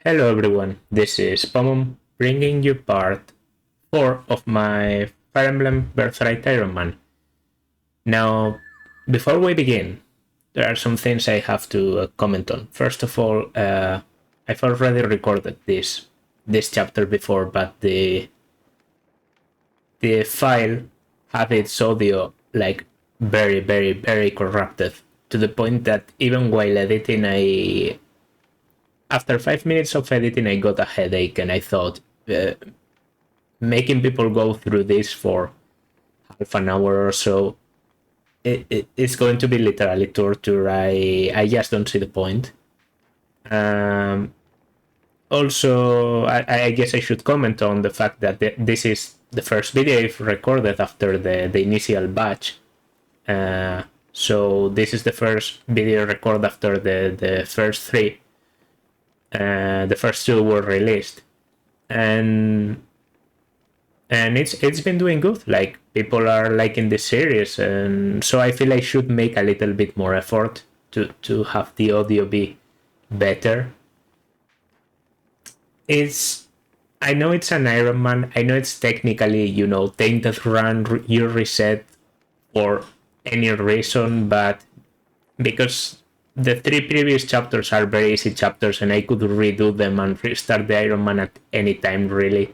Hello everyone, this is Pomum bringing you part 4 of my Fire Emblem Birthright Iron Man. Now, before we begin, there are some things I have to comment on. First of all, I've already recorded this chapter before, but the file had its audio like very corrupted to the point that even while editing, after 5 minutes of editing, I got a headache and I thought making people go through this for half an hour or so, it's going to be literally torture. I just don't see the point. Um, Also, I guess I should comment on the fact that this is the first video I've recorded after the initial batch. So this is the first video recorded after the first three. The first two were released, and it's been doing good. Like, people are liking this series, and so I feel I should make a little bit more effort to have the audio be better. I know it's an Iron Man. I know it's technically, tainted run, you reset for any reason, but because the three previous chapters are very easy chapters and I could redo them and restart the Iron Man at any time, really,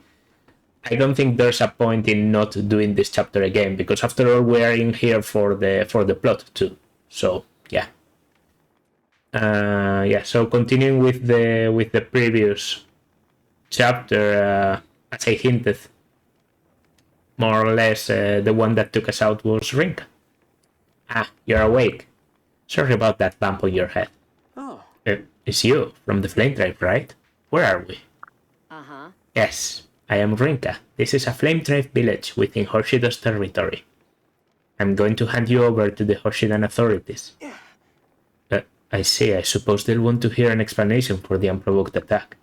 I don't think there's a point in not doing this chapter again, because after all, we are in here for the plot too. So yeah. So continuing with the previous chapter, as I hinted, more or less, the one that took us out was Rinka. Ah, you're awake. Sorry about that bump on your head. Oh. It's you, from the Flame Tribe, right? Where are we? Uh-huh. Yes, I am Rinka. This is a Flame Tribe village within Horshido's territory. I'm going to hand you over to the Horshidan authorities. I see, I suppose they'll want to hear an explanation for the unprovoked attack.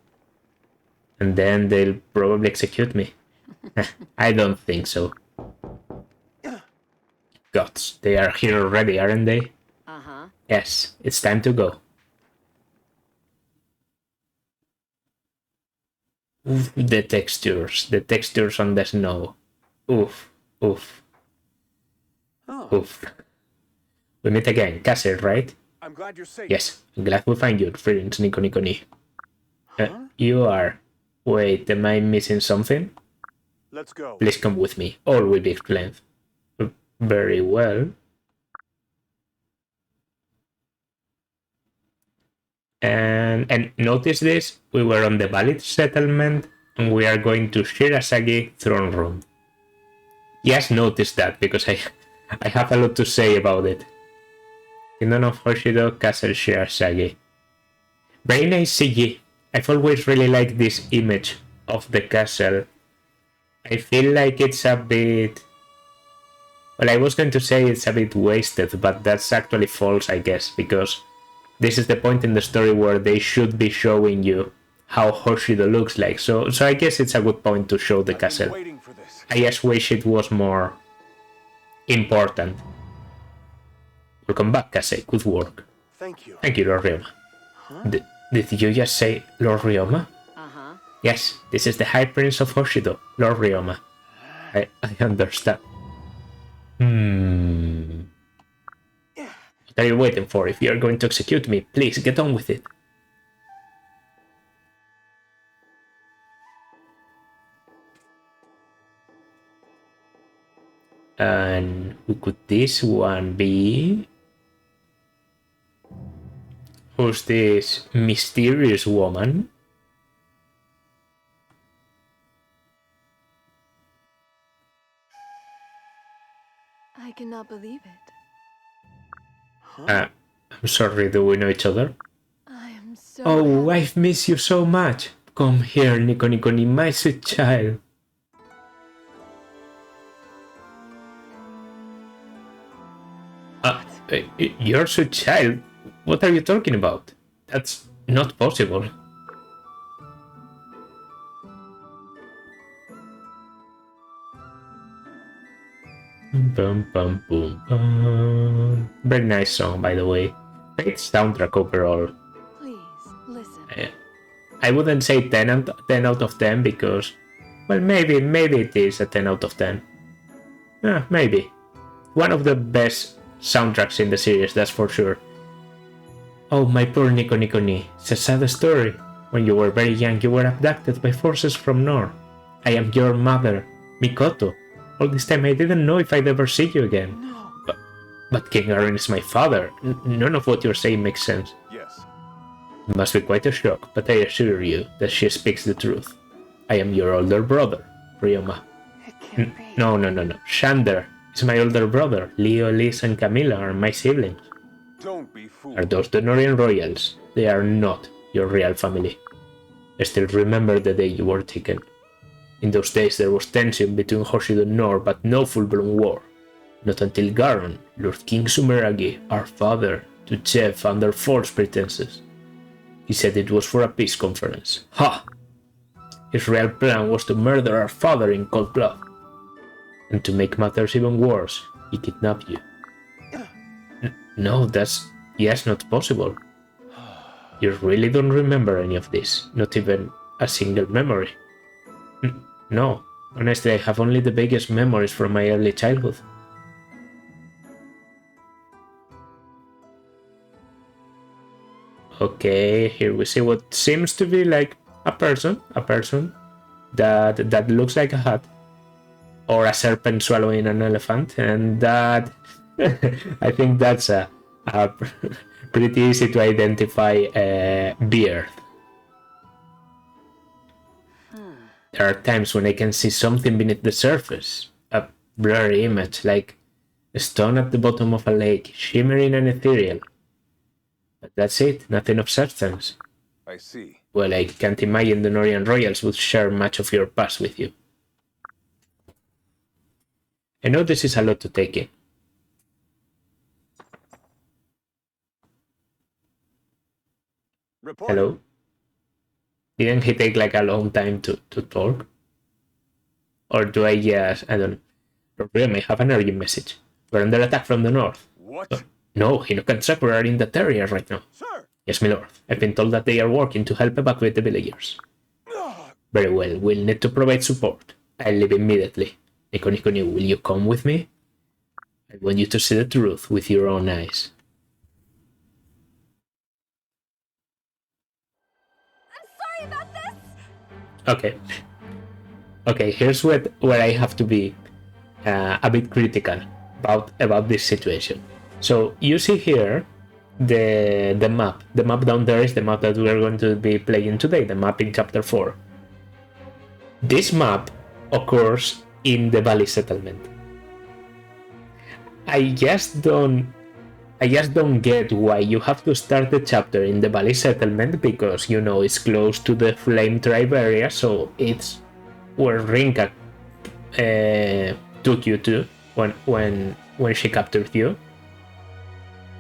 And then they'll probably execute me. I don't think so. Gods, they are here already, aren't they? Uh-huh. Yes, it's time to go. Oof, the textures on the snow. Oof, oof, Oh. oof. We meet again, Castle, right? I'm glad you're safe. Yes, I'm glad we find you, friends, Nico Nico Ni. Huh? You are. Wait, am I missing something? Let's go. Please come with me, all will be explained. Very well. And notice this, we were on the Valid settlement, and we are going to Shirasagi throne room. Yes, notice that, because I have a lot to say about it. Kingdom of Hoshido, Castle Shirasagi. Very nice CG. I've always really liked this image of the castle. I feel like it's a bit... Well, I was going to say it's a bit wasted, but that's actually false, I guess, because this is the point in the story where they should be showing you how Hoshido looks like. So I guess it's a good point to show the castle. Waiting for this. I just wish it was more important. Welcome back, Kase. Good work. Thank you. Thank you, Lord Ryoma. Huh? Did you just say Lord Ryoma? Uh-huh. Yes, this is the High Prince of Hoshido, Lord Ryoma. I understand. What are you waiting for? If you are going to execute me, please get on with it. And who could this one be? Who's this mysterious woman? I cannot believe it. Huh? I'm sorry, do we know each other? I am so Oh, happy. I've missed you so much. Come here, Nico Nico Ni, my sweet child. Your sweet child? What are you talking about? That's not possible. Bum, bum, boom, bum. Very nice song, by the way. Great soundtrack overall. Please, listen. I wouldn't say 10 out of 10 because, well, maybe it is a 10 out of 10. Yeah, maybe. One of the best soundtracks in the series, that's for sure. Oh, my poor Nico Nico Ni. It's a sad story. When you were very young, you were abducted by forces from North. I am your mother, Mikoto. All this time I didn't know if I'd ever see you again. No. But King Aaron is my father. None of what you're saying makes sense. Yes. It must be quite a shock, but I assure you that she speaks the truth. I am your older brother, Ryoma. It can't be. No. Shander is my older brother. Leo, Liz, and Camilla are my siblings. Don't be fooled. Are those the Norian royals? They are not your real family. I still remember the day you were taken. In those days there was tension between Hoshido and Nor, but no full-blown war. Not until Garon lured King Sumeragi, our father, to Jeff under false pretenses. He said it was for a peace conference. Ha! His real plan was to murder our father in cold blood. And to make matters even worse, he kidnapped you. No, that's not possible. You really don't remember any of this, not even a single memory. No, honestly, I have only the vaguest memories from my early childhood. Okay, here we see what seems to be like a person that looks like a hat, or a serpent swallowing an elephant, and that I think that's a pretty easy to identify beard. There are times when I can see something beneath the surface, a blurry image like a stone at the bottom of a lake, shimmering and ethereal. But that's it, nothing of substance. I see. Well, I can't imagine the Norian royals would share much of your past with you. I know this is a lot to take in. Report. Hello? Didn't he take like a long time to talk? Or do I just, I don't know. We may have an urgent message. We're under attack from the north. What? No, Hinoka and Sakura are in that area right now. Sir. Yes, my lord. I've been told that they are working to help evacuate the villagers. Very well, we'll need to provide support. I'll leave immediately. Nico Nico Ni, will you come with me? I want you to see the truth with your own eyes. I'm sorry about this. Okay, here's where I have to be a bit critical about this situation. So you see here the map. The map down there is the map that we're going to be playing today, the map in chapter 4. This map occurs in the Valley settlement. I just don't get why you have to start the chapter in the Valley settlement, because you know it's close to the Flame Tribe area, so it's where Rinka took you to when she captured you.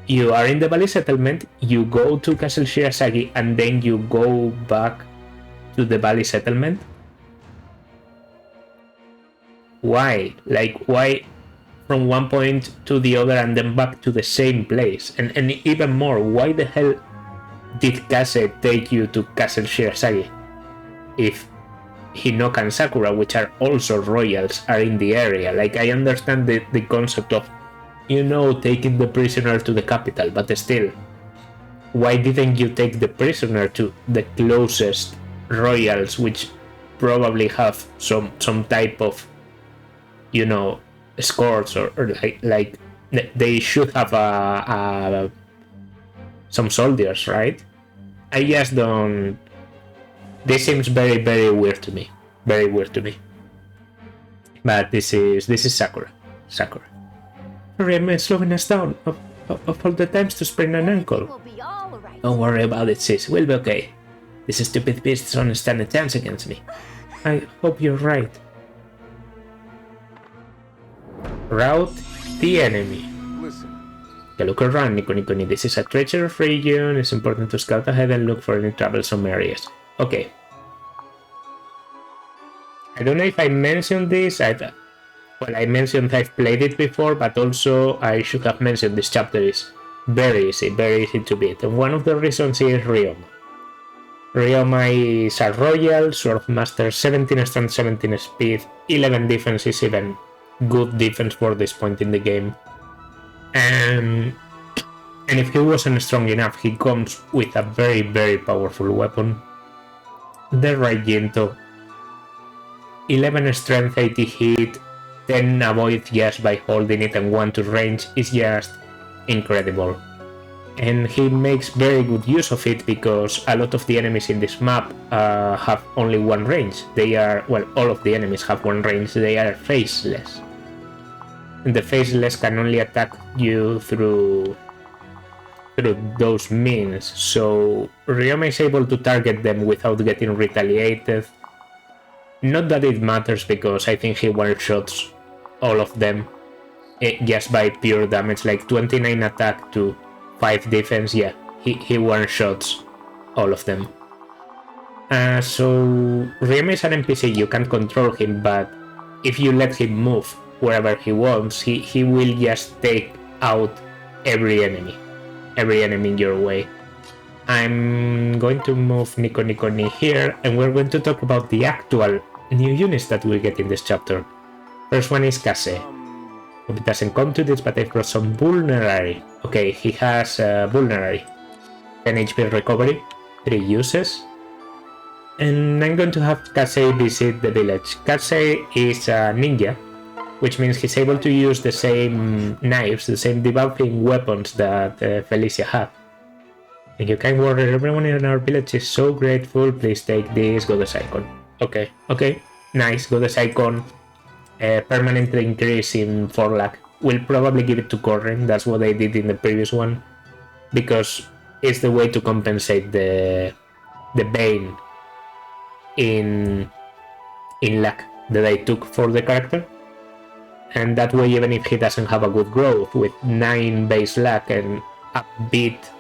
You are in the Valley settlement, you go to Castle Shirasagi, and then you go back to the Valley settlement. Why? Like, why from one point to the other and then back to the same place? And even more, why the hell did Kase take you to Castle Shirasagi if Hinoka and Sakura, which are also royals, are in the area? Like, I understand the concept of, you know, taking the prisoner to the capital, but still, why didn't you take the prisoner to the closest royals, which probably have some type of, you know, escorts, or like they should have some soldiers, right? I just don't. This seems very, very weird to me. Very weird to me. But this is Sakura. Sorry, I'm slowing us down of all the times to sprain an ankle. We'll be all right. Don't worry about it, sis. We'll be okay. These stupid beasts don't stand a chance against me. I hope you're right. Route the enemy. Listen. Okay, look around, Nico Nico Ni. This is a treacherous region. It's important to scout ahead and look for any troublesome areas. Okay. I don't know if I mentioned this. Well, I mentioned I've played it before, but also I should have mentioned this chapter is very easy to beat. And one of the reasons is Ryoma. Ryoma is a royal, Swordmaster, 17 strength, 17 speed, 11 defense is even good defense for this point in the game. And if he wasn't strong enough, he comes with a very, very powerful weapon. The Raijinto, 11 strength, 80 hit, 10 avoid just by holding it and 1 to range is just incredible. And he makes very good use of it because a lot of the enemies in this map have only one range. They are, well, all of the enemies have one range, they are faceless. And the faceless can only attack you through those means, so Ryoma is able to target them without getting retaliated. Not that it matters because I think he one-shots all of them just by pure damage, like 29 attack to 5 defense, yeah, he one-shots all of them. So Ryoma is an NPC, you can control him, but if you let him move wherever he wants, he will just take out every enemy in your way. I'm going to move Nico here, and we're going to talk about the actual new units that we get in this chapter. First one is Kase. Hope it doesn't come to this, but I've got some Vulnerary. Okay, he has Vulnerary. 10 HP recovery, 3 uses. And I'm going to have Kase visit the village. Kase is a ninja, which means he's able to use the same knives, the same debuffing weapons that Felicia had. Thank you, kind warrior. Everyone in our village is so grateful. Please take this goddess icon. Okay, nice. Goddess icon. Permanent increase in 4 luck. We'll probably give it to Corrin. That's what I did in the previous one, because it's the way to compensate the bane in luck that I took for the character. And that way, even if he doesn't have a good growth with 9 base luck and a bit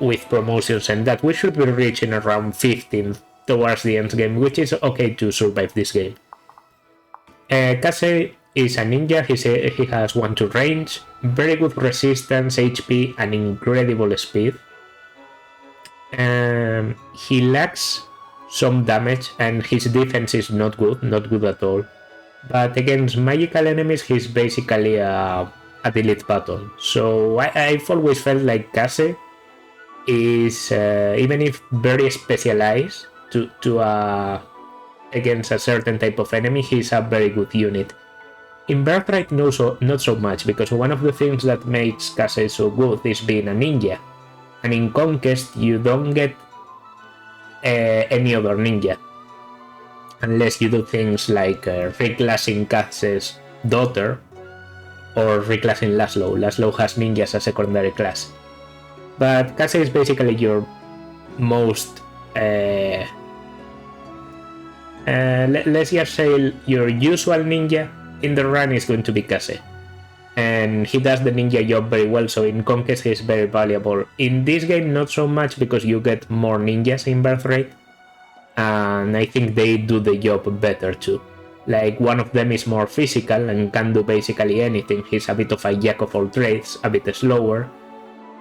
with promotions and that, we should be reaching around 15 towards the end game, which is okay to survive this game. Kase is a ninja, he has 1 to range, very good resistance, HP, and incredible speed. He lacks some damage and his defense is not good at all. But against magical enemies, he's basically a delete button. So I've always felt like Kase is, even if very specialized against a certain type of enemy, he's a very good unit. In Birthright, not so much, because one of the things that makes Kase so good is being a ninja. And in Conquest, you don't get any other ninja, unless you do things like reclassing Kase's daughter or reclassing Laszlo. Laszlo has ninja as a secondary class. But Kase is basically your most... let's just say your usual ninja in the run is going to be Kase. And he does the ninja job very well, so in Conquest he's very valuable. In this game, not so much, because you get more ninjas in Birthright. And I think they do the job better too. Like, one of them is more physical and can do basically anything. He's a bit of a jack of all trades, a bit slower.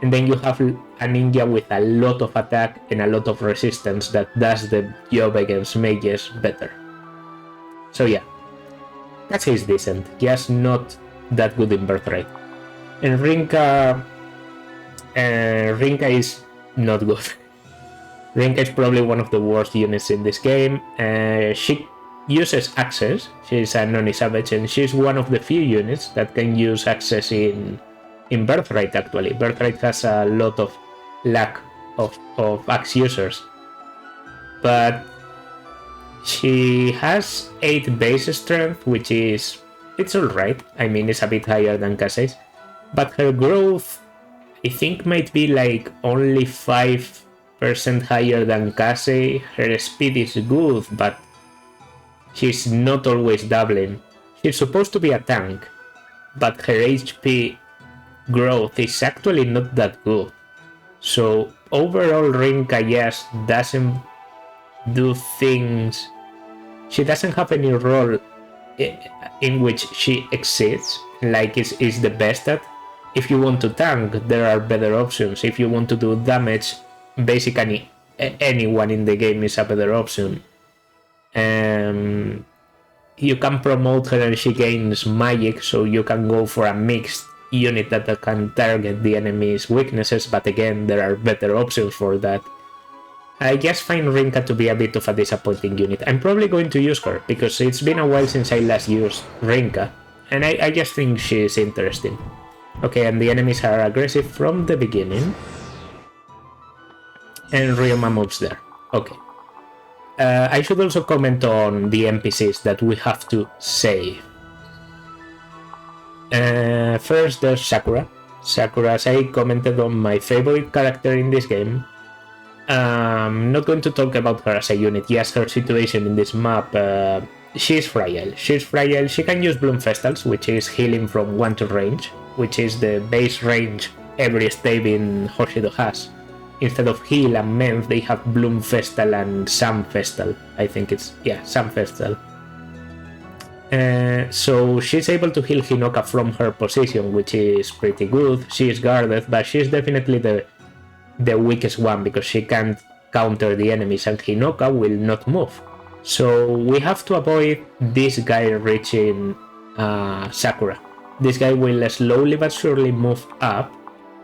And then you have a ninja with a lot of attack and a lot of resistance that does the job against mages better. So yeah, Kase is decent, just not that good in Birthright. And Rinka is not good. Rinka is probably one of the worst units in this game. She uses Access. She's a Noni Savage, and she's one of the few units that can use Access in Birthright, actually. Birthright has a lot of lack of Axe users. But she has 8 base strength, which is... it's alright. I mean, it's a bit higher than Kase's. But her growth, I think, might be like only 5% higher than Kase. Her speed is good, but she's not always doubling. She's supposed to be a tank, but her HP growth is actually not that good. So overall, Rinka just doesn't do things. She doesn't have any role in which she exceeds, like is the best at. If you want to tank, there are better options. If you want to do damage, basically anyone in the game is a better option. You can promote her and she gains magic, so you can go for a mixed unit that can target the enemy's weaknesses, but again, there are better options for that. I just find Rinka to be a bit of a disappointing unit. I'm probably going to use her, because it's been a while since I last used Rinka, and I just think she's interesting. Okay, and the enemies are aggressive from the beginning. And Ryoma moves there. Okay. I should also comment on the NPCs that we have to save. First, there's Sakura. Sakura, as I commented on, my favorite character in this game. I'm not going to talk about her as a unit, yes, her situation in this map. She's fragile. She can use Bloom Festals, which is healing from 1 to range, which is the base range every stave in Hoshido has. Instead of heal and mend, they have Bloom Festal and Sun Festal. I think it's, yeah, Sun Festal. So she's able to heal Hinoka from her position, which is pretty good. She is guarded, but she's definitely the weakest one, because she can't counter the enemies and Hinoka will not move. So we have to avoid this guy reaching Sakura. This guy will slowly but surely move up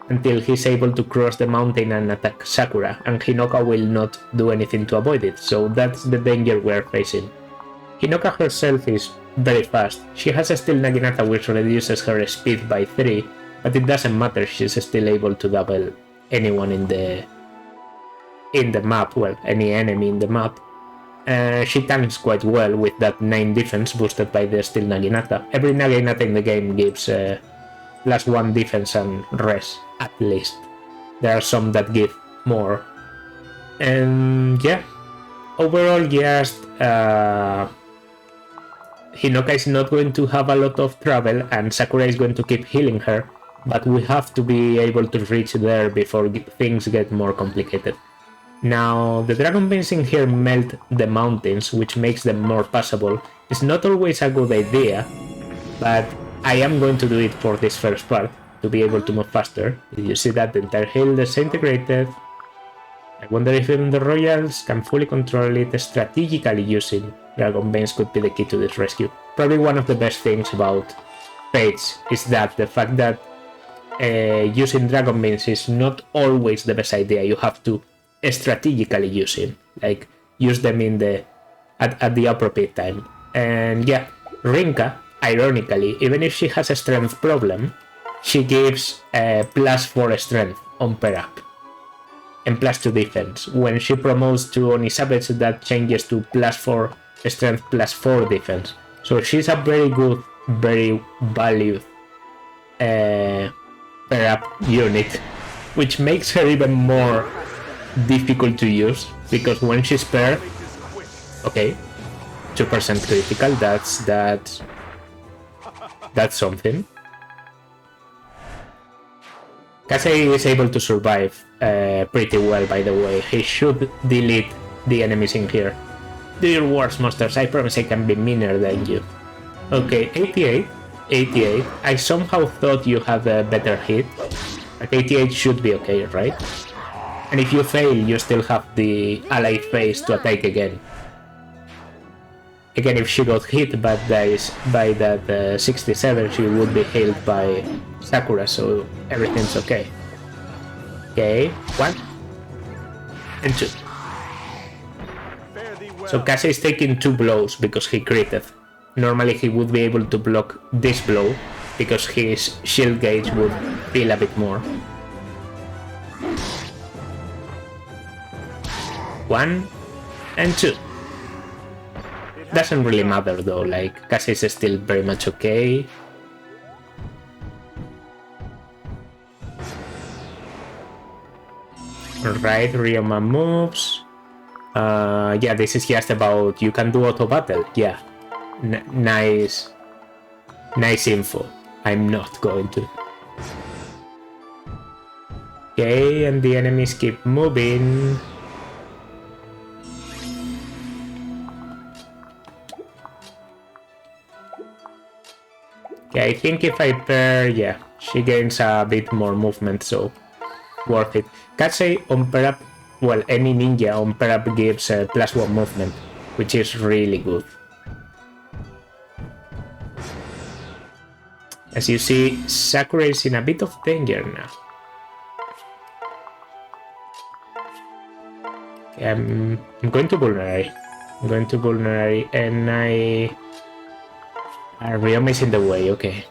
until he's able to cross the mountain and attack Sakura, and Hinoka will not do anything to avoid it, so that's the danger we're facing. Hinoka herself is very fast. She has a Steel Naginata which reduces her speed by 3, but it doesn't matter, she's still able to double anyone in the map, well, any enemy in the map. She tanks quite well with that 9 defense boosted by the Steel Naginata. Every Naginata in the game gives +1 defense and res, at least. There are some that give more. And yeah, overall, just Hinoka is not going to have a lot of trouble, and Sakura is going to keep healing her, but we have to be able to reach there before things get more complicated. Now, the Dragon Beams in here melt the mountains, which makes them more passable. It's not always a good idea, but I am going to do it for this first part, to be able to move faster. You see that the entire hill disintegrated. I wonder if even the Royals can fully control it strategically. Using Dragon Beams could be the key to this rescue. Probably one of the best things about Fates is that the fact that using Dragon Beams is not always the best idea. You have to strategically use it, like use them in at the appropriate time. And yeah, Rinka, ironically, even if she has a strength problem, she gives +4 strength on pair up and +2 defense. When she promotes to Onisabeth, that changes to +4 strength, +4 defense. So she's a very good, very valued pair up unit, which makes her even more difficult to use, because when she's paired, okay, 2% critical, that's something. Kasei is able to survive pretty well, by the way. He should delete the enemies in here. Do your worst, monsters. I promise I can be meaner than you. Okay, 88. I somehow thought you had a better hit. Like 88 should be okay, right? And if you fail, you still have the ally phase to attack again. Again, if she got hit by that 67, she would be healed by Sakura, so everything's okay. Okay, 1 and 2. So Kasei is taking 2 blows because he critted. Normally he would be able to block this blow because his shield gauge would feel a bit more. 1 and 2. Doesn't really matter though, like Kasei is still very much okay. Alright, Ryoma moves. Yeah, this is just about you can do auto battle. Yeah, nice info. I'm not going to. Okay, and the enemies keep moving. Okay, I think if I pair, yeah, she gains a bit more movement, so worth it. Kasei on pair up well, any ninja on Perap gives +1 movement, which is really good. As you see, Sakura is in a bit of danger now. I'm going to Vulnerary. I'm going to Vulnerary, and Ryoma is in the way, okay.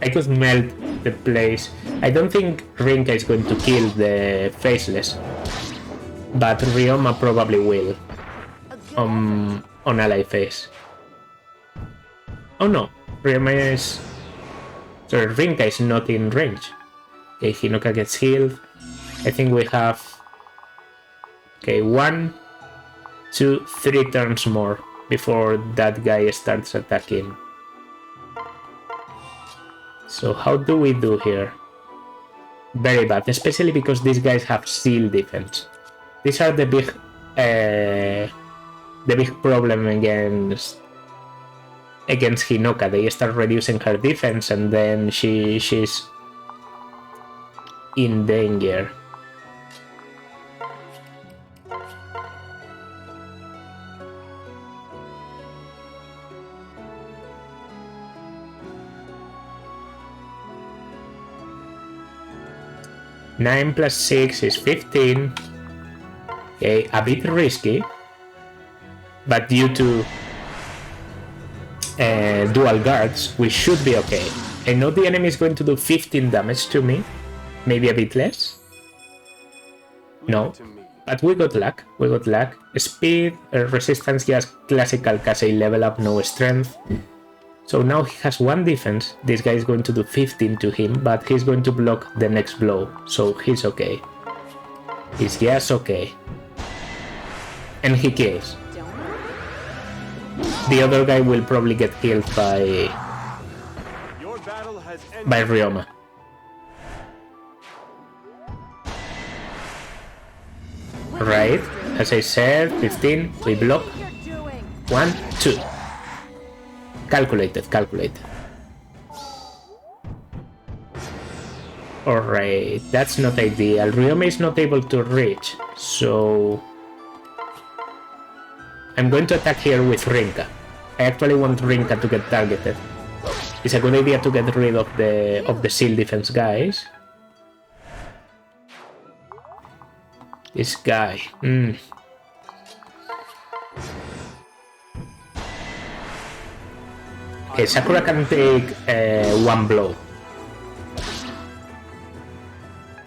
I could melt the place. I don't think Rinka is going to kill the Faceless, but Ryoma probably will on ally phase. Oh no, Ryoma is... Sorry, Rinka is not in range. Okay, Hinoka gets healed. I think we have... Okay, 1, 2, 3 turns more before that guy starts attacking. So how do we do here? Very bad, especially because these guys have seal defense. These are the big problem against Hinoka. They start reducing her defense and then she's in danger. Nine plus 6 is 15. Okay, a bit risky, but due to dual guards, we should be okay. I know the enemy is going to do 15 damage to me, maybe a bit less. No, but we got luck. We got luck. Speed, resistance, he has classical Kasei level up, no strength. So now he has 1 defense. This guy is going to do 15 to him, but he's going to block the next blow, so he's okay. He's just okay. And he kills. The other guy will probably get killed by Ryoma. Right, as I said, 15, we block. 1, 2. Calculated. Alright, that's not ideal. Ryoma is not able to reach, so I'm going to attack here with Rinka. I actually want Rinka to get targeted. It's a good idea to get rid of the seal defense guys. This guy. Okay, Sakura can take 1 blow.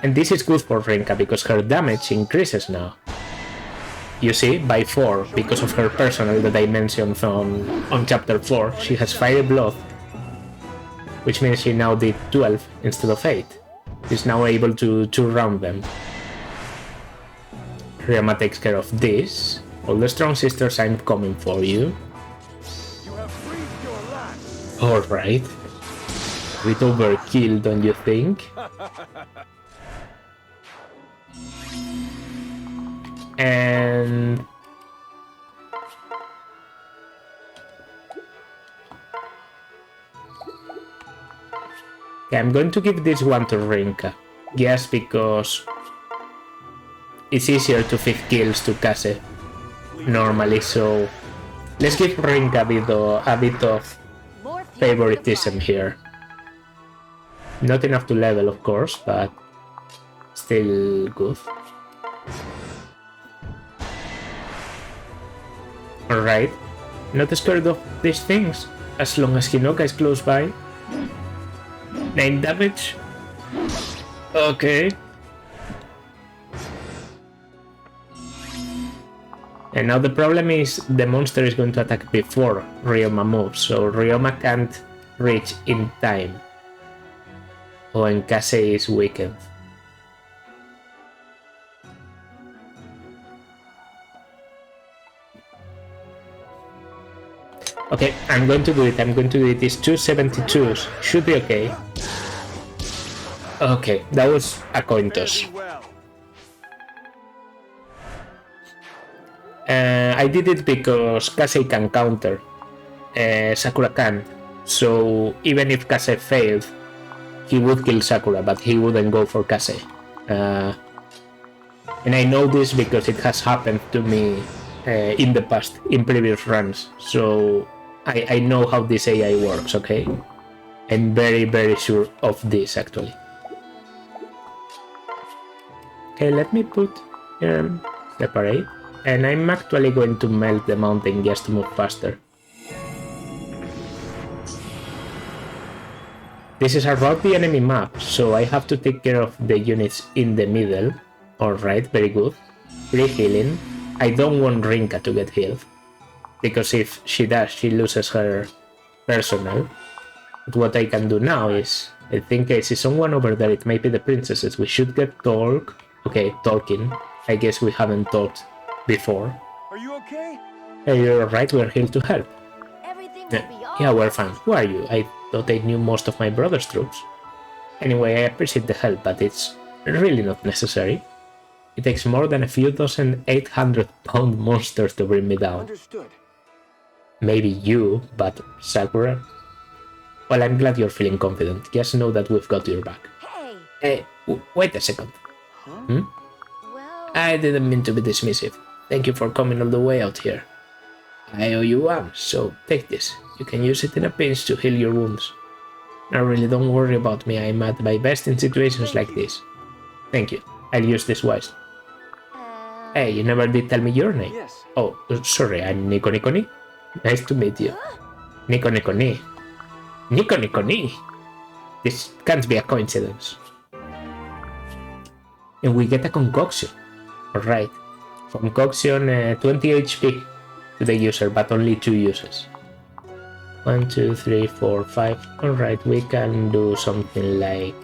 And this is good for Rinka because her damage increases now. You see, by 4, because of her personal that I mentioned on chapter 4, she has 5 blood, which means she now did 12 instead of 8. She's now able to round them. Ryoma takes care of this. All the strong sisters, I'm coming for you. Alright. A bit overkill, don't you think? And okay, I'm going to give this one to Rinka, just because it's easier to fit kills to Kase normally, so let's give Rinka a bit of favoritism here. Not enough to level, of course, but still good. Alright, not scared of these things, as long as Hinoka is close by. 9 damage. Okay. And now the problem is the monster is going to attack before Ryoma moves, so Ryoma can't reach in time. Oh, and Kase is weakened. Okay, I'm going to do it. It's 272s. Should be okay. Okay, that was a coin toss. I did it because Kase can counter. Sakura can't. So even if Kase failed, he would kill Sakura, but he wouldn't go for Kase. And I know this because it has happened to me in the past, in previous runs. So I know how this AI works, okay? I'm very, very sure of this, actually. Okay, let me put separate. And I'm actually going to melt the mountain just to move faster. This is around the enemy map, so I have to take care of the units in the middle. Alright, very good. Free healing. I don't want Rinka to get healed, because if she does, she loses her personnel. But what I can do now is, I think I see someone over there, it might be the princesses. We should get talk. Okay, talking. I guess we haven't talked before. Are you okay? Hey, you're alright, we're here to help. Everything will be all Yeah, we're fine. Who are you? I thought I knew most of my brother's troops. Anyway, I appreciate the help, but it's really not necessary. It takes more than a few dozen 800-pound monsters to bring me down. Understood. Maybe you, but Sakura? Well, I'm glad you're feeling confident. Just know that we've got your back. Hey, Wait a second. well, I didn't mean to be dismissive. Thank you for coming all the way out here. I owe you one, so take this. You can use it in a pinch to heal your wounds. Now really don't worry about me, I'm at my best in situations like this. Thank you, I'll use this wisely. Hey, you never did tell me your name. Yes. Oh, sorry, I'm Nico Ni. Nice to meet you. Nico Ni. Nico Ni. This can't be a coincidence. And we get a concoction. Alright. Concoction 20 HP to the user, but only 2 uses. 1, 2, 3, 4, 5. Alright, we can do something like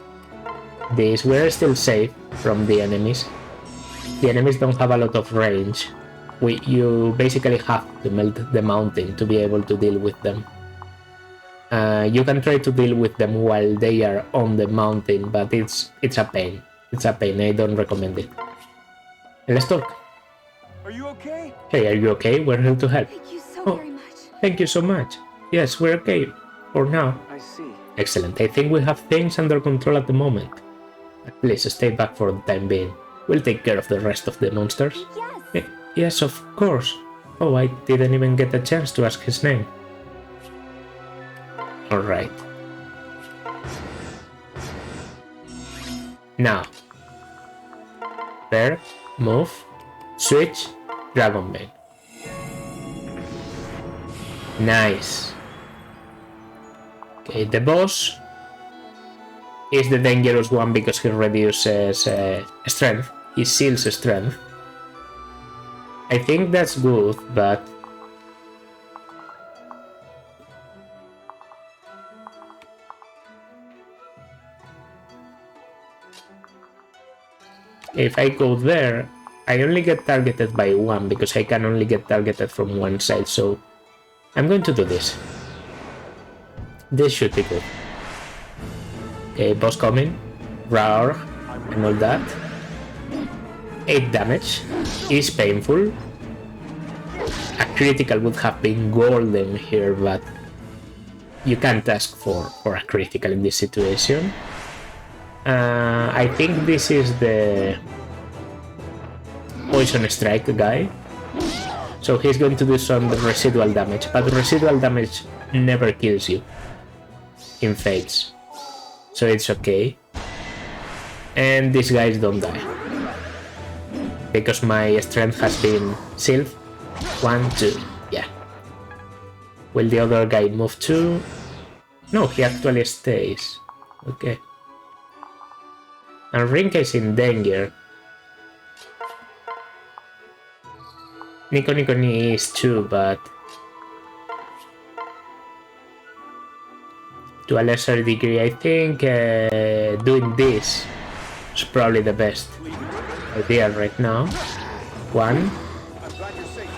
this. We're still safe from the enemies. The enemies don't have a lot of range. You basically have to melt the mountain to be able to deal with them. You can try to deal with them while they are on the mountain, but it's a pain. It's a pain, I don't recommend it. Let's talk. Are you okay? Hey, are you okay? We're here to help. thank you so Oh. very much. Thank you so much. Yes, we're okay. For now. I see. Excellent. I think we have things under control at the moment. Please stay back for the time being. We'll take care of the rest of the monsters. Yes. Yes, of course. Oh, I didn't even get a chance to ask his name. Alright. Now. Bear, move, switch, Dragon Bane. Nice. Okay, the boss is the dangerous one because he reduces strength. He seals strength. I think that's good, but if I go there, I only get targeted by one because I can only get targeted from one side, so I'm going to do this. This should be good. Okay, boss coming, roar, and all that. 8 damage is painful. A critical would have been golden here, but you can't ask for a critical in this situation. I think this is the Poison Strike guy. So he's going to do some residual damage, but residual damage never kills you in Fates. So it's okay. And these guys don't die. Because my strength has been sealed. 1, 2, yeah. Will the other guy move too? No, he actually stays. Okay. And Rinka is in danger. Nico Ni is too, but to a lesser degree, I think doing this is probably the best idea right now. 1 I'm glad you're safe.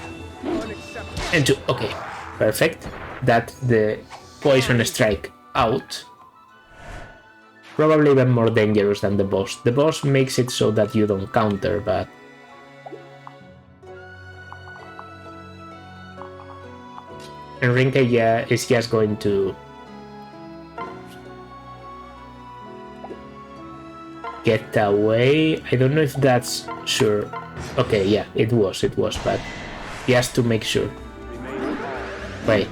Unacceptable. and 2. Okay, perfect. That's the Poison Strike out. Probably even more dangerous than the boss. The boss makes it so that you don't counter, but Rinka is just going to Get away. I don't know if that's sure. Okay, yeah, it was, but just to make sure. Remain calm. Wait.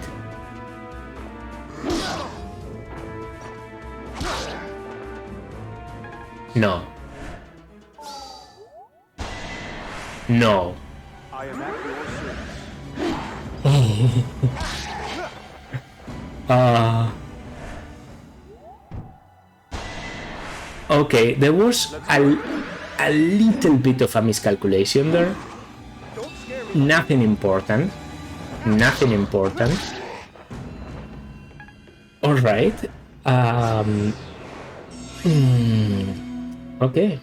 No. No. I am at your service. Okay, there was a little bit of a miscalculation there. Don't scare me. Nothing important. Nothing important. Alright. Okay.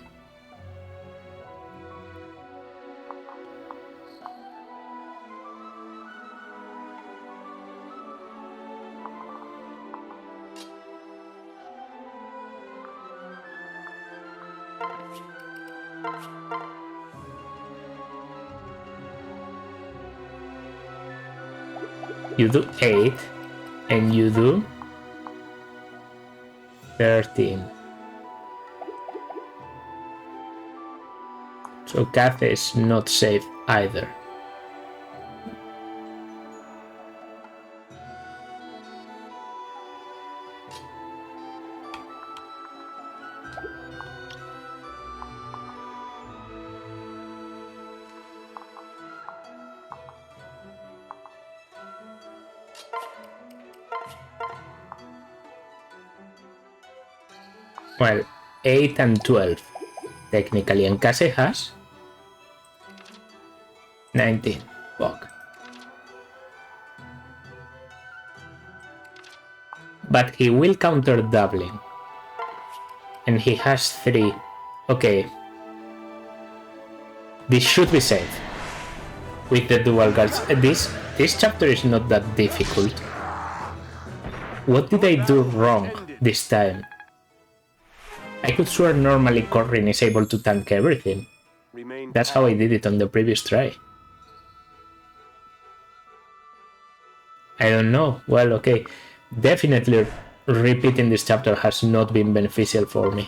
You do 8 and you do 13. So Cathay is not safe either. Well, 8 and 12, technically, and Kase has 19. Fuck. But he will counter doubling. And he has 3. Okay. This should be safe. With the dual guards. This chapter is not that difficult. What did I do wrong this time? I could swear normally Corrin is able to tank everything. Remain That's how I did it on the previous try. I don't know. Well, okay. Definitely repeating this chapter has not been beneficial for me.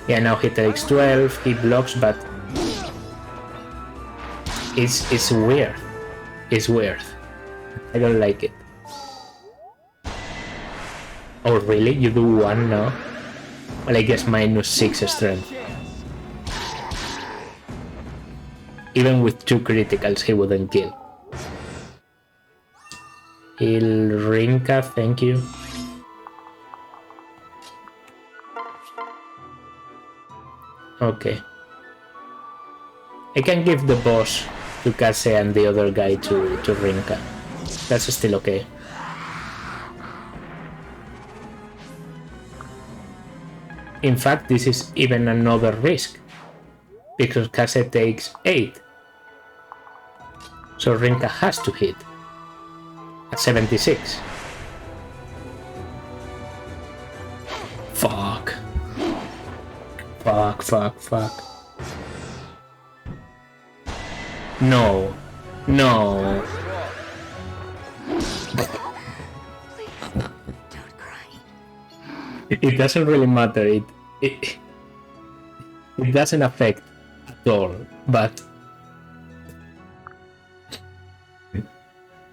Yeah, now he takes 12, he blocks, but it's weird. It's weird. I don't like it. Oh really? You do 1 now? Well, I guess -6 strength. Even with 2 criticals he wouldn't kill. Ilrinka, thank you. Okay. I can give the boss to Kase and the other guy to Rinka. That's still okay. In fact, this is even another risk, because Kase takes 8. So Rinka has to hit at 76. Fuck. Fuck. No. No. Don't cry. It doesn't really matter. It doesn't affect at all. But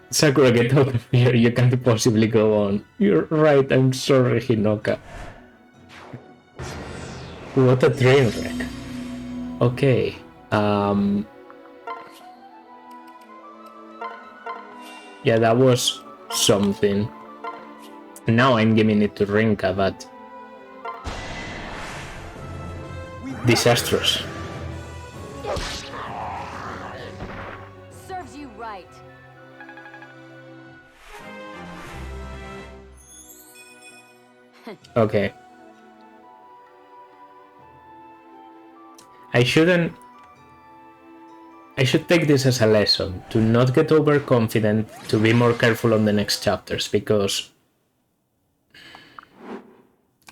Sakura, get out of here. You can't possibly go on. You're right. I'm sorry, Hinoka. What a train wreck. Okay. Yeah, that was something. Now I'm giving it to Rinka, but disastrous. Serves you right. Okay. I should take this as a lesson, to not get overconfident, to be more careful on the next chapters, because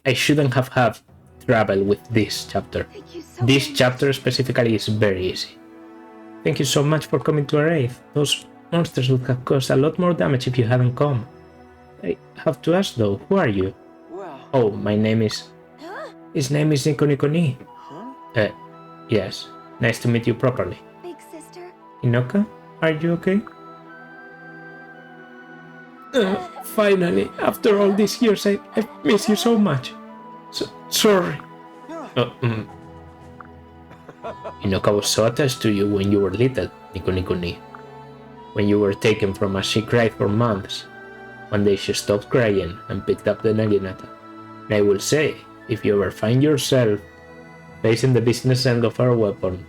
I shouldn't have had trouble with this chapter. Thank you so This much. chapter specifically is very easy. Thank you so much for coming to our aid. Those monsters would have caused a lot more damage if you hadn't come. I have to ask though, who are you? Well, Oh, my name is... Huh? His name is Nico Nico Ni. Huh? Yes. Nice to meet you properly. Big sister? Inoka, are you okay? Finally, after all these years, I miss you so much. Sorry. Inoka was so attached to you when you were little, Nico Nico Ni. When you were taken from us, she cried for months. One day she stopped crying and picked up the naginata. And I will say, if you ever find yourself facing the business end of our weapon,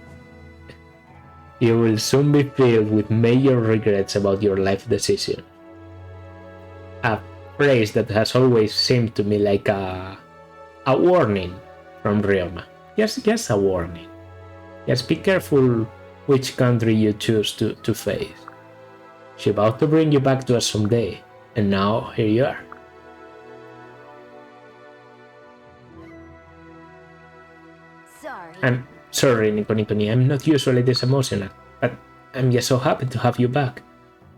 you will soon be filled with major regrets about your life decision. A phrase that has always seemed to me like a warning from Ryoma. Just a warning. Just be careful which country you choose to face. She vowed to bring you back to us someday, and now here you are. Sorry. I'm sorry, Nico Nico Ni. I'm not usually this emotional, but I'm just so happy to have you back.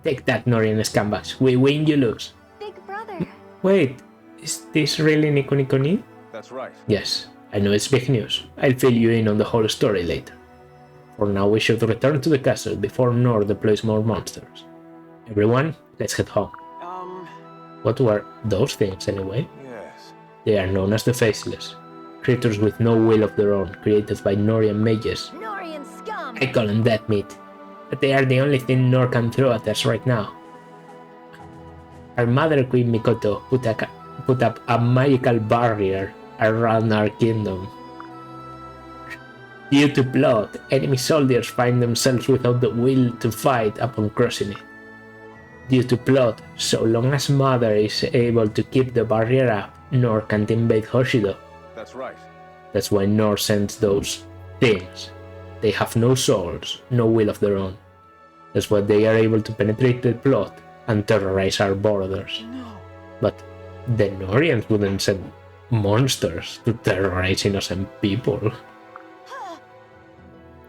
Take that, Norian scumbags. We win, you lose. Big brother. Wait, is this really Nico Nico Ni? That's right. Yes, I know it's big news. I'll fill you in on the whole story later. For now, we should return to the castle before Nor deploys more monsters. Everyone, let's head home. What were those things anyway? Yes. They are known as the Faceless. Creatures with no will of their own, created by Norian mages. Norian scum. I call them dead meat. But they are the only thing Nor can throw at us right now. Our mother Queen Mikoto put up a magical barrier around our kingdom. Due to plot, enemy soldiers find themselves without the will to fight upon crossing it. Due to plot, so long as Mother is able to keep the barrier up, Nor can't invade Hoshido. That's right. That's why Nor sends those things. They have no souls, no will of their own. That's why they are able to penetrate the plot and terrorize our borders. No. But the Norians wouldn't send monsters to terrorize innocent people.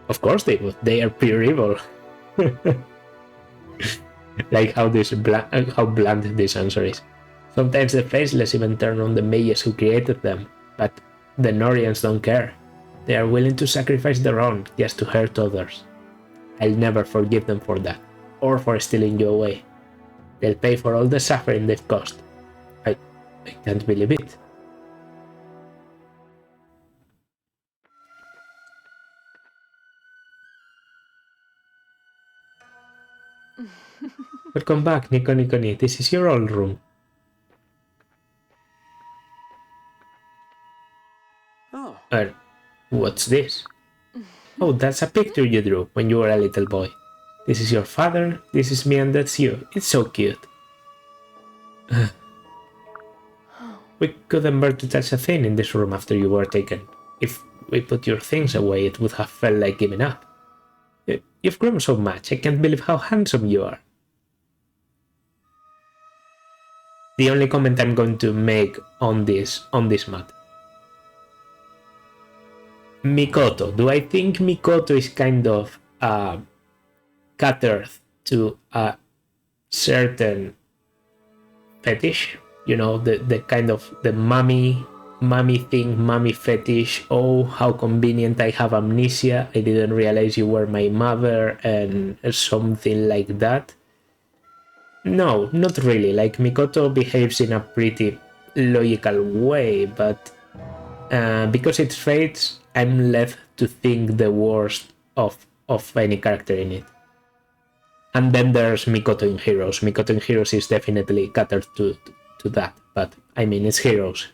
Of course they would. They are pure evil. Like how blunt this answer is. Sometimes the Faceless even turn on the mages who created them, but the Norians don't care. They are willing to sacrifice their own just to hurt others. I'll never forgive them for that, or for stealing you away. They'll pay for all the suffering they've caused. I can't believe it. Welcome back, Nico Nico Ni. This is your old room. Oh. What's this? Oh, that's a picture you drew when you were a little boy. This is your father, this is me, and that's you. It's so cute. We couldn't bear to touch a thing in this room after you were taken. If we put your things away, it would have felt like giving up. You've grown so much, I can't believe how handsome you are. The only comment I'm going to make on this matter. Mikoto. Do I think Mikoto is kind of catered to a certain fetish? You know, the kind of the mommy thing, mommy fetish. Oh, how convenient, I have amnesia. I didn't realize you were my mother, and something like that. No, not really. Like, Mikoto behaves in a pretty logical way, but because it's Fates, I'm left to think the worst of any character in it. And then there's Mikoto in Heroes. Mikoto in Heroes is definitely catered to that, but I mean, it's Heroes.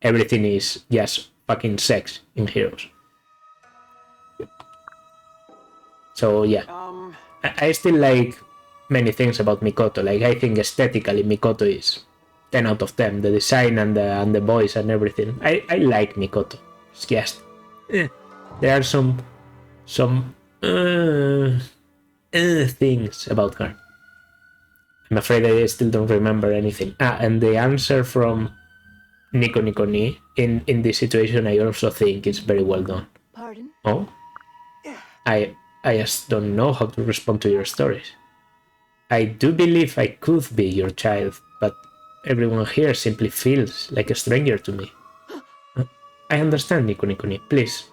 Everything is just fucking sex in Heroes. So yeah, I still like many things about Mikoto. Like, I think aesthetically Mikoto is 10 out of 10. The design and the voice and everything. I like Mikoto. It's just there are some things about her. I'm afraid I still don't remember anything. And the answer from Nico Nico Ni in this situation, I also think is very well done. Pardon? Oh? I just don't know how to respond to your stories. I do believe I could be your child, but everyone here simply feels like a stranger to me. I understand, Nikoni. Please,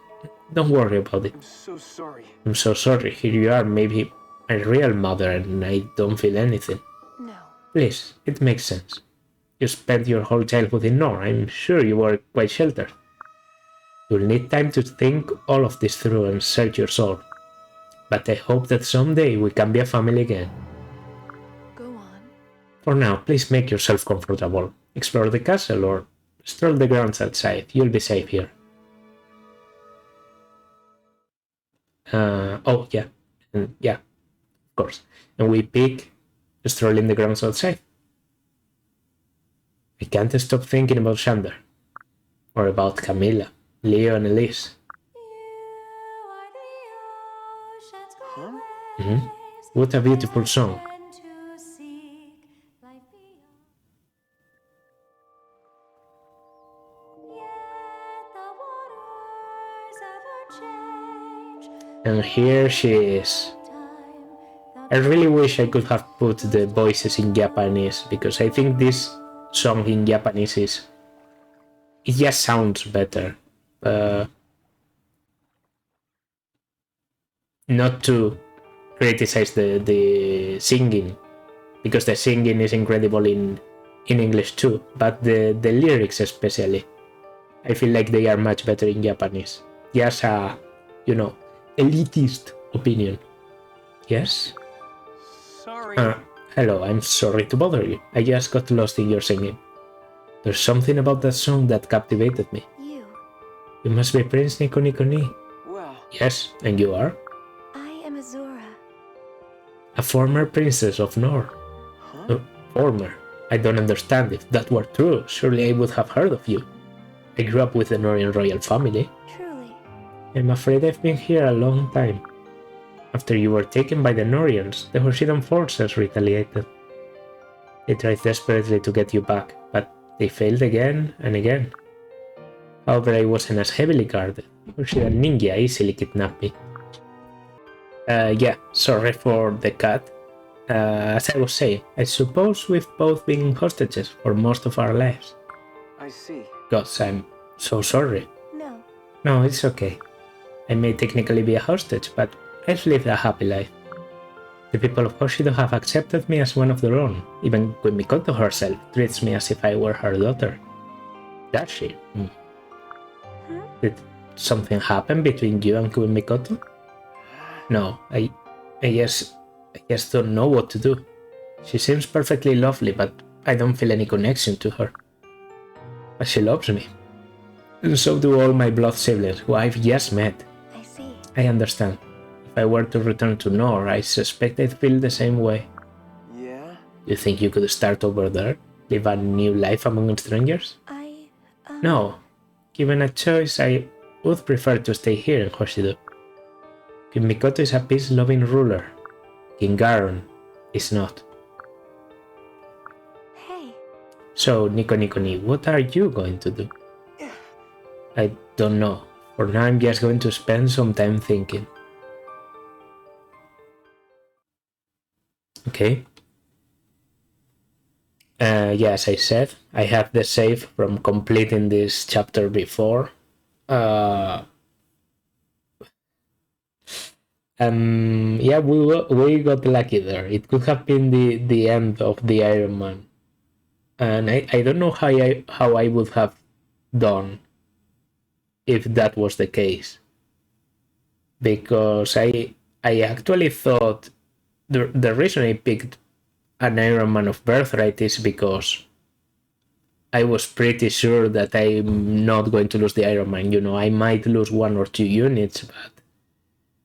don't worry about it. I'm so sorry. I'm so sorry. Here you are, maybe a real mother, and I don't feel anything. No. Please, it makes sense. You spent your whole childhood in Nor. I'm sure you were quite sheltered. You'll need time to think all of this through and search your soul. But I hope that someday we can be a family again. Go on. For now, please make yourself comfortable. Explore the castle or stroll the grounds outside. You'll be safe here. Oh, yeah. Yeah, of course. And we pick strolling the grounds outside. I can't stop thinking about Xander. Or about Camilla, Leo and Elise. Huh? What a beautiful song. And here she is. I really wish I could have put the voices in Japanese, because I think this song in Japanese it just sounds better. Not to criticize the singing, because the singing is incredible in English too, but the lyrics especially, I feel like they are much better in Japanese. Just a, elitist opinion. Yes? Sorry. Hello, I'm sorry to bother you. I just got lost in your singing. There's something about that song that captivated me. You must be Prince Nikoni. Well, Yes, and you are? I am Azura. A former princess of Nor. huh? Former. I don't understand. If that were true, surely I would have heard of you. I grew up with the Norian royal family. Truly. I'm afraid I've been here a long time. After you were taken by the Norians, the Hoshidan forces retaliated. They tried desperately to get you back, but they failed again and again. However, I wasn't as heavily guarded. Hoshidan ninja easily kidnapped me. Yeah, sorry for the cut. As I was saying, I suppose we've both been hostages for most of our lives. I see. Gosh, I'm so sorry. No. No, it's okay. I may technically be a hostage, but I've lived a happy life. The people of Hoshido have accepted me as one of their own. Even Queen Mikoto herself treats me as if I were her daughter. Does she? Did something happen between you and Queen Mikoto? No, I just don't know what to do. She seems perfectly lovely, but I don't feel any connection to her. But she loves me. And so do all my blood siblings, who I've just met. I see. I understand. If I were to return to Nor, I suspect I'd feel the same way. Yeah? You think you could start over there? Live a new life among strangers? No. Given a choice, I would prefer to stay here in Hoshido. King Mikoto is a peace-loving ruler. King Garon is not. Hey. So, Nikoni, what are you going to do? I don't know. For now, I'm just going to spend some time thinking. Okay. Yeah, as I said, I have the save from completing this chapter before. Yeah, we got lucky there. It could have been the end of the Iron Man, and I don't know how I would have done if that was the case, because I actually thought the reason I picked an Iron Man of Birthright is because I was pretty sure that I'm not going to lose the Iron Man. I might lose 1 or 2 units, but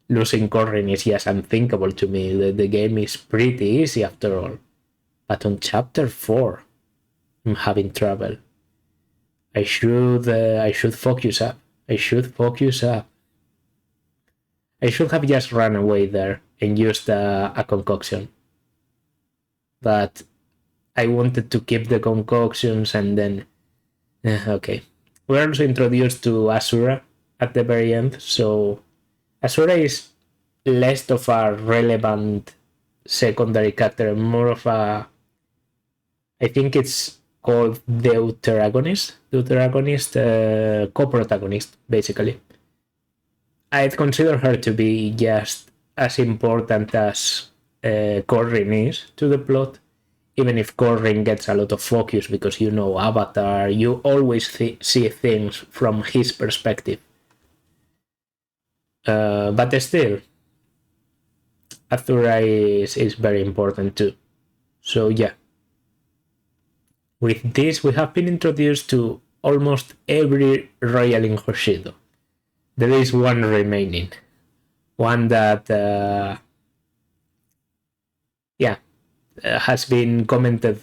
losing Corrin is just unthinkable to me. The game is pretty easy after all. But on chapter 4, I'm having trouble. I should focus up. I should have just run away there and used a concoction. But I wanted to keep the concoctions and then... okay. We're also introduced to Asura at the very end, so... Asura is less of a relevant secondary character, more of a... I think it's called Deuteragonist. Deuteragonist, co-protagonist, basically. I'd consider her to be just as important as Corrin is to the plot, even if Corrin gets a lot of focus because you know Avatar, you always see things from his perspective. But still, Azura is very important too. So yeah. With this, we have been introduced to almost every royal in Hoshido. There is one remaining. One that, has been commented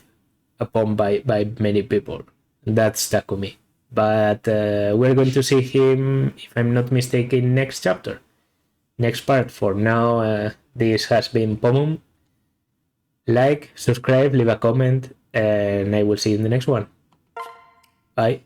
upon by many people. That's Takumi. But we're going to see him, if I'm not mistaken, next chapter. Next part. For now, this has been Pomum. Like, subscribe, leave a comment, and I will see you in the next one. Bye.